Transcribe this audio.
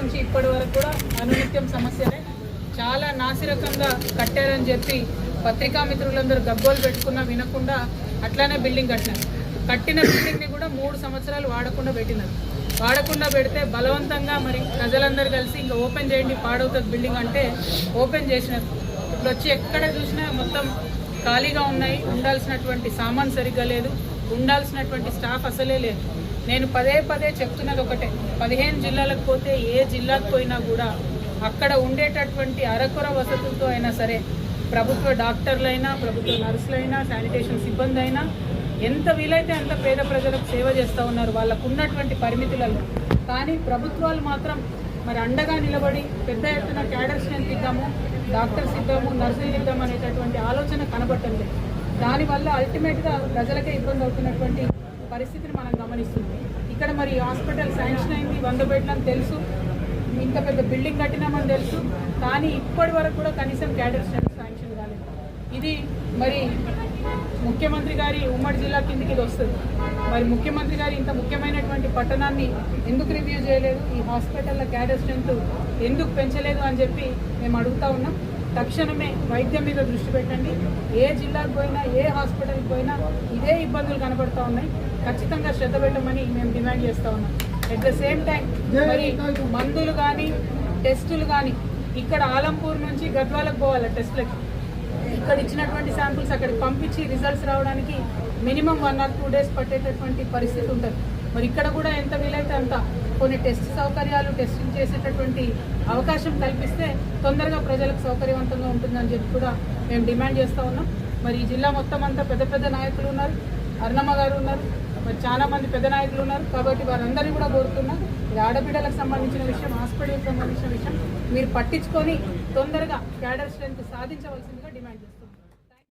నుంచి ఇప్పటి వరకు కూడా అనునిత్యం సమస్యలే. చాలా నాసిరకంగా కట్టారని చెప్పి పత్రికా మిత్రులందరూ గగ్గోలు పెట్టుకున్నా వినకుండా అట్లానే బిల్డింగ్ కట్టినారు. కట్టిన బిల్డింగ్ని కూడా 3 సంవత్సరాలు వాడకుండా పెట్టినారు. వాడకుండా పెడితే బలవంతంగా మరి ప్రజలందరూ కలిసి ఇంకా ఓపెన్ చేయండి పాడవుతుంది బిల్డింగ్ అంటే ఓపెన్ చేసినారు. ఇప్పుడు వచ్చి ఎక్కడ చూసినా మొత్తం ఖాళీగా ఉన్నాయి. ఉండాల్సినటువంటి సామాన్ సరిగ్గా లేదు, ఉండాల్సినటువంటి స్టాఫ్ అసలే లేదు. నేను పదే పదే చెప్తున్నది ఒకటే, 15 జిల్లాలకు పోతే ఏ జిల్లాకు పోయినా కూడా అక్కడ ఉండేటటువంటి అరకొర వసతులతో అయినా సరే ప్రభుత్వ డాక్టర్లైనా, ప్రభుత్వ నర్సులైనా, శానిటేషన్ సిబ్బంది అయినా ఎంత వీలైతే అంత పేద ప్రజలకు సేవ చేస్తూ ఉన్నారు వాళ్ళకు ఉన్నటువంటి పరిమితులలో. కానీ ప్రభుత్వాలు మాత్రం మరి అండగా నిలబడి పెద్ద ఎత్తున క్యాడర్ స్ట్రెంత్ ఇద్దాము, డాక్టర్స్ ఇద్దాము, నర్సులు ఇద్దాము అనేటటువంటి ఆలోచన కనబడటం లేదు. దానివల్ల అల్టిమేట్గా ప్రజలకే ఇబ్బంది అవుతున్నటువంటి పరిస్థితిని మనం గమనిస్తుంది. ఇక్కడ మరి హాస్పిటల్ శాంక్షన్ అయింది, 100 బెడ్లు అని తెలుసు, ఇంత పెద్ద బిల్డింగ్ కట్టినామని తెలుసు. కానీ ఇప్పటి వరకు కూడా కనీసం క్యాడర్ స్ట్రెంత్ శాంక్షన్ కాలేదు. ఇది మరి ముఖ్యమంత్రి గారి ఉమ్మడి జిల్లా కిందికి ఇది వస్తుంది. మరి ముఖ్యమంత్రి గారు ఇంత ముఖ్యమైనటువంటి పట్టణాన్ని ఎందుకు రివ్యూ చేయలేదు, ఈ హాస్పిటల్ల క్యాడర్ స్ట్రెంత్ ఎందుకు పెంచలేదు అని చెప్పి మేము అడుగుతా ఉన్నాం. తక్షణమే వైద్యం మీద దృష్టి పెట్టండి. ఏ జిల్లాకు పోయినా, ఏ హాస్పిటల్కి పోయినా ఇదే ఇబ్బందులు కనబడుతూ ఉన్నాయి. ఖచ్చితంగా శ్రద్ధ పెట్టమని మేము డిమాండ్ చేస్తూ ఉన్నాం. అట్ ద సేమ్ టైం మరి మందులు కానీ టెస్టులు కానీ ఇక్కడ ఆలంపూర్ నుంచి గద్వాలకు పోవాలి టెస్టులకి. ఇక్కడ ఇచ్చినటువంటి శాంపుల్స్ అక్కడికి పంపించి రిజల్ట్స్ రావడానికి మినిమం 1 or 2 days పట్టేటటువంటి పరిస్థితి ఉంటుంది. మరి ఇక్కడ కూడా ఎంత వీలైతే అంత కొన్ని టెస్ట్ సౌకర్యాలు, టెస్టింగ్ చేసేటటువంటి అవకాశం కల్పిస్తే తొందరగా ప్రజలకు సౌకర్యవంతంగా ఉంటుందని చెప్పి కూడా మేము డిమాండ్ చేస్తూ ఉన్నాం. మరి ఈ జిల్లా మొత్తం అంతా పెద్ద పెద్ద నాయకులు ఉన్నారు, అరుణమ్మ గారు ఉన్నారు, మరి చాలా మంది పెద్ద నాయకులు ఉన్నారు. కాబట్టి వారందరినీ కూడా కోరుతున్నాం, ఇది ఆడబిడ్డలకు సంబంధించిన విషయం, హాస్పిటల్కి సంబంధించిన విషయం మీరు పట్టించుకొని తొందరగా క్యాడర్ స్ట్రెంత్ సాధించవలసిందిగా డిమాండ్ చేస్తున్నాం.